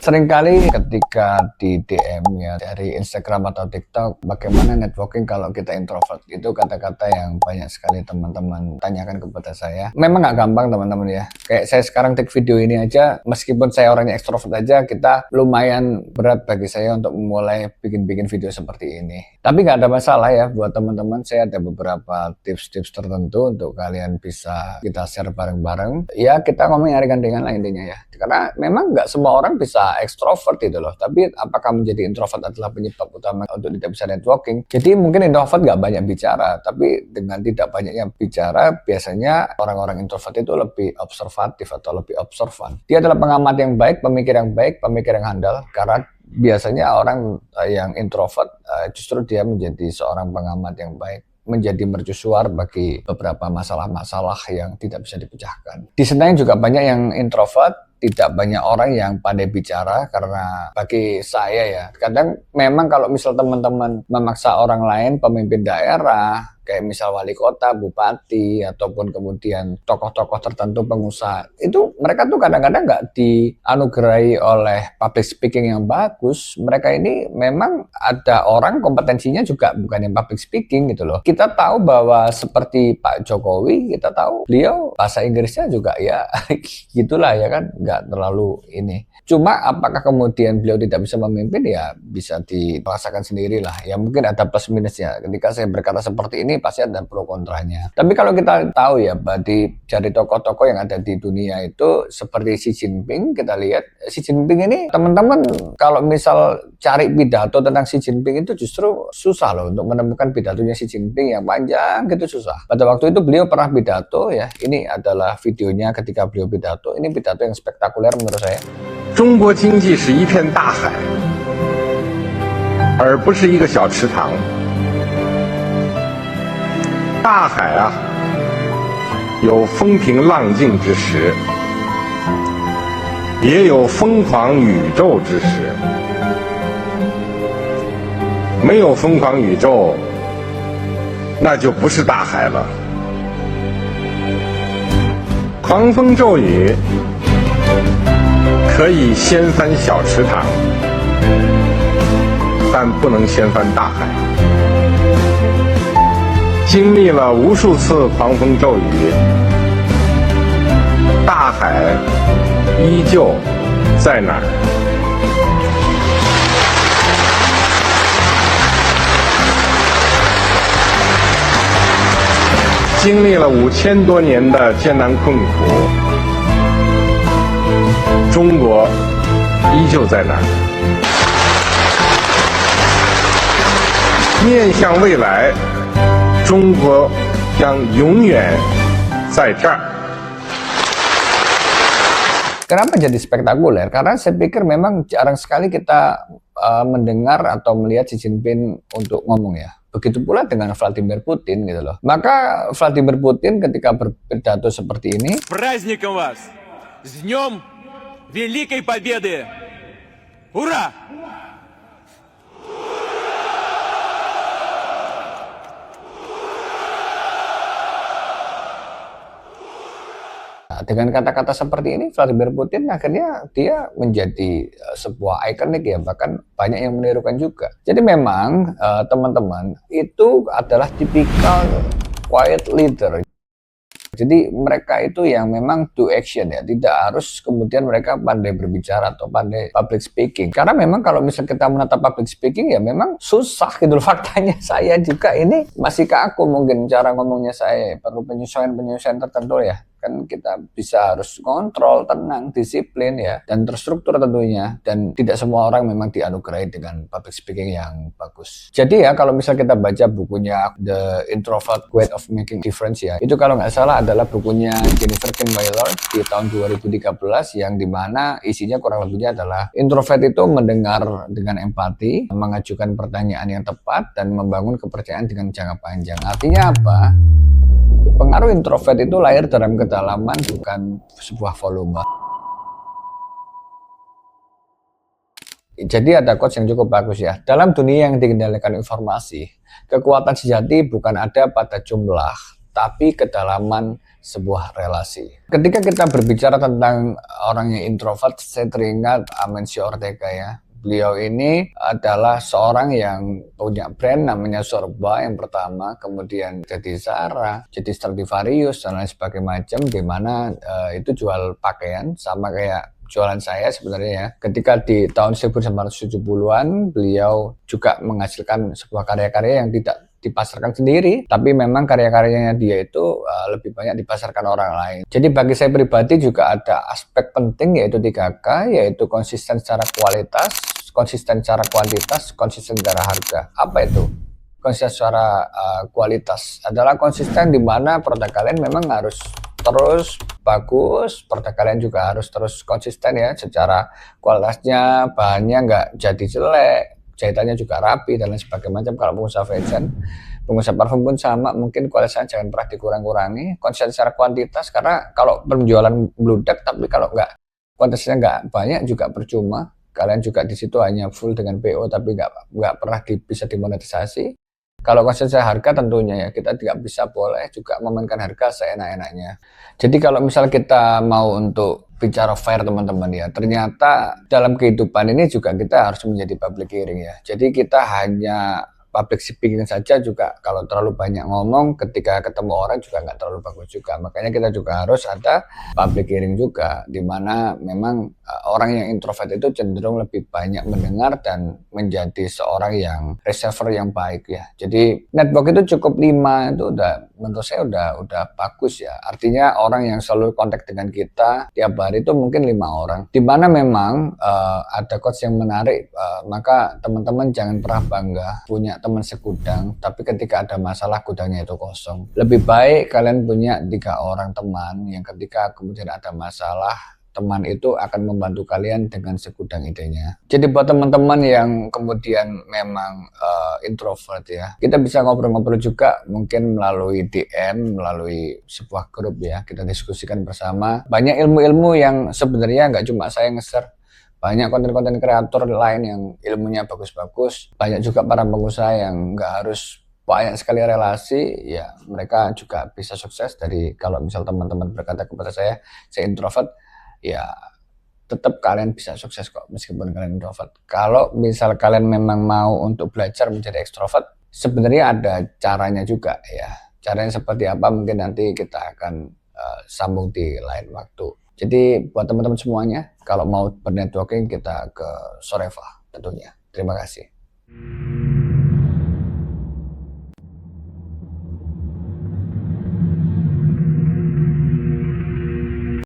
Seringkali ketika di DM ya dari Instagram atau TikTok, bagaimana networking kalau kita introvert? Itu kata-kata yang banyak sekali teman-teman tanyakan kepada saya. Memang nggak gampang teman-teman ya. Kayak saya sekarang take video ini aja, meskipun saya orangnya ekstrovert aja, kita lumayan berat bagi saya untuk mulai bikin-bikin video seperti ini. Tapi nggak ada masalah ya buat teman-teman. Saya ada beberapa tips-tips tertentu untuk kalian bisa kita share bareng-bareng. Ya kita ngomongin ringan-ringan lah intinya ya. Karena memang nggak semua orang bisa ekstrovert gitu loh. Tapi apakah menjadi introvert adalah penyebab utama untuk tidak bisa networking? Jadi mungkin introvert nggak banyak bicara, tapi dengan tidak banyaknya bicara, biasanya orang-orang introvert itu lebih observatif atau lebih observan. Dia adalah pengamat yang baik, pemikir yang handal, karena biasanya orang yang introvert justru dia menjadi seorang pengamat yang baik, menjadi mercusuar bagi beberapa masalah-masalah yang tidak bisa dipecahkan. Di sana juga banyak yang introvert, tidak banyak orang yang pandai bicara, karena bagi saya ya, kadang memang kalau misal teman-teman memaksa orang lain, pemimpin daerah, kayak misal wali kota, bupati, ataupun kemudian tokoh-tokoh tertentu, pengusaha, itu mereka tuh kadang-kadang nggak dianugerahi oleh public speaking yang bagus. Mereka ini memang ada orang kompetensinya juga bukan yang public speaking gitu loh. Kita tahu bahwa seperti Pak Jokowi, kita tahu beliau bahasa Inggrisnya juga ya gitulah ya kan, nggak terlalu ini. Cuma apakah kemudian beliau tidak bisa memimpin, ya bisa dirasakan sendiri lah. Ya mungkin ada plus minusnya. Ketika saya berkata seperti ini pasti ada pro kontranya. Tapi kalau kita tahu ya, dari tokoh-tokoh yang ada di dunia itu seperti Xi Jinping, kita lihat Xi Jinping ini teman-teman kalau misal cari pidato tentang Xi Jinping itu justru susah loh untuk menemukan pidatonya Xi Jinping yang panjang gitu, susah. Pada waktu itu beliau pernah pidato ya, ini adalah videonya ketika beliau pidato. Ini pidato yang spektakuler menurut saya. 中国经济是一片大海，而不是一个小池塘。大海啊，有风平浪静之时，也有疯狂宇宙之时。没有疯狂宇宙，那就不是大海了。狂风骤雨可以掀翻小池塘，但不能掀翻大海。经历了无数次狂风骤雨，大海依旧在哪儿？经历了5000多年的艰难困苦，中国依旧在那儿。面向未来，中国将永远在这儿。 Kenapa jadi spektakuler? Karena saya pikir memang jarang sekali kita mendengar atau melihat Xi Jinping untuk ngomong ya. Begitu pula dengan Vladimir Putin gitu loh. Maka Vladimir Putin ketika berpidato seperti ini, Праздником вас! С днем Великой Победы! Ура! dengan kata-kata seperti ini, Vladimir Putin akhirnya dia menjadi sebuah ikonik ya, bahkan banyak yang menirukan juga. Jadi memang teman-teman itu adalah tipikal quiet leader. Jadi mereka itu yang memang do action ya, tidak harus kemudian mereka pandai berbicara atau pandai public speaking. Karena memang kalau misalnya kita menatap public speaking ya memang susah gitu. Faktanya saya juga ini masih kaku mungkin cara ngomongnya, saya perlu penyesuaian tertentu ya. Kan kita bisa harus kontrol, tenang, disiplin ya, dan terstruktur tentunya. Dan tidak semua orang memang dianugerahi dengan public speaking yang bagus. Jadi ya kalau misal kita baca bukunya The Introvert Guide of Making Difference ya, itu kalau nggak salah adalah bukunya Jennifer Kim Wheeler di tahun 2013 yang dimana isinya kurang lebihnya adalah introvert itu mendengar dengan empati, mengajukan pertanyaan yang tepat, dan membangun kepercayaan dengan jangka panjang. Artinya apa? Pengaruh introvert itu lahir dalam kedalaman, bukan sebuah volume. Jadi ada quotes yang cukup bagus ya. Dalam dunia yang dikendalikan informasi, kekuatan sejati bukan ada pada jumlah, tapi kedalaman sebuah relasi. Ketika kita berbicara tentang orang yang introvert, saya teringat Amancio Ortega ya. Beliau ini adalah seorang yang punya brand namanya Sorba yang pertama, kemudian jadi Zara, jadi Stradivarius dan lain sebagainya macam, di mana itu jual pakaian sama kayak jualan saya sebenarnya ya. Ketika di tahun 1970-an beliau juga menghasilkan sebuah karya-karya yang tidak dipasarkan sendiri, tapi memang karya-karyanya dia itu lebih banyak dipasarkan orang lain. Jadi bagi saya pribadi juga ada aspek penting yaitu 3K, yaitu konsisten secara kualitas, konsisten secara kuantitas, konsisten secara harga. Apa itu? Konsisten secara kualitas adalah konsisten di mana produk kalian memang harus terus bagus, produk kalian juga harus terus konsisten ya secara kualitasnya, bahannya nggak jadi jelek, jahitannya juga rapi dan lain sebagainya macam. Kalau pengusaha fashion, pengusaha parfum pun sama, mungkin kualitasnya jangan pernah dikurang-kurangi. Konsisten secara kuantitas, karena kalau penjualan bludak tapi kalau nggak kuantitasnya nggak banyak juga percuma. Kalian juga di situ hanya full dengan PO tapi nggak pernah bisa dimonetisasi. Kalau konsisten harga tentunya ya kita tidak bisa boleh juga memainkan harga seenak-enaknya. Jadi kalau misal kita mau untuk bicara fair teman-teman ya, ternyata dalam kehidupan ini juga kita harus menjadi public hearing ya. Jadi kita hanya public speaking saja juga kalau terlalu banyak ngomong ketika ketemu orang juga nggak terlalu bagus juga. Makanya kita juga harus ada public hearing juga, di mana memang orang yang introvert itu cenderung lebih banyak mendengar dan menjadi seorang yang receiver yang baik ya. Jadi network itu cukup 5 itu udah menurut saya udah bagus ya. Artinya orang yang selalu kontak dengan kita tiap hari itu mungkin 5 orang. Di mana memang ada quotes yang menarik, maka teman-teman jangan pernah bangga punya teman segudang, tapi ketika ada masalah gudangnya itu kosong. Lebih baik kalian punya 3 orang teman yang ketika kemudian ada masalah, teman itu akan membantu kalian dengan segudang idenya. Jadi buat teman-teman yang kemudian memang introvert ya, kita bisa ngobrol-ngobrol juga mungkin melalui DM, melalui sebuah grup ya, kita diskusikan bersama. Banyak ilmu-ilmu yang sebenarnya nggak cuma saya nge-share, banyak konten-konten kreator lain yang ilmunya bagus-bagus. Banyak juga para pengusaha yang nggak harus banyak sekali relasi, ya mereka juga bisa sukses dari kalau misal teman-teman berkata kepada saya introvert, ya tetap kalian bisa sukses kok meskipun kalian introvert. Kalau misal kalian memang mau untuk belajar menjadi ekstrovert, sebenarnya ada caranya juga ya. Caranya seperti apa mungkin nanti kita akan sambung di lain waktu. Jadi buat teman-teman semuanya, kalau mau bernetworking kita ke Soreva tentunya. Terima kasih.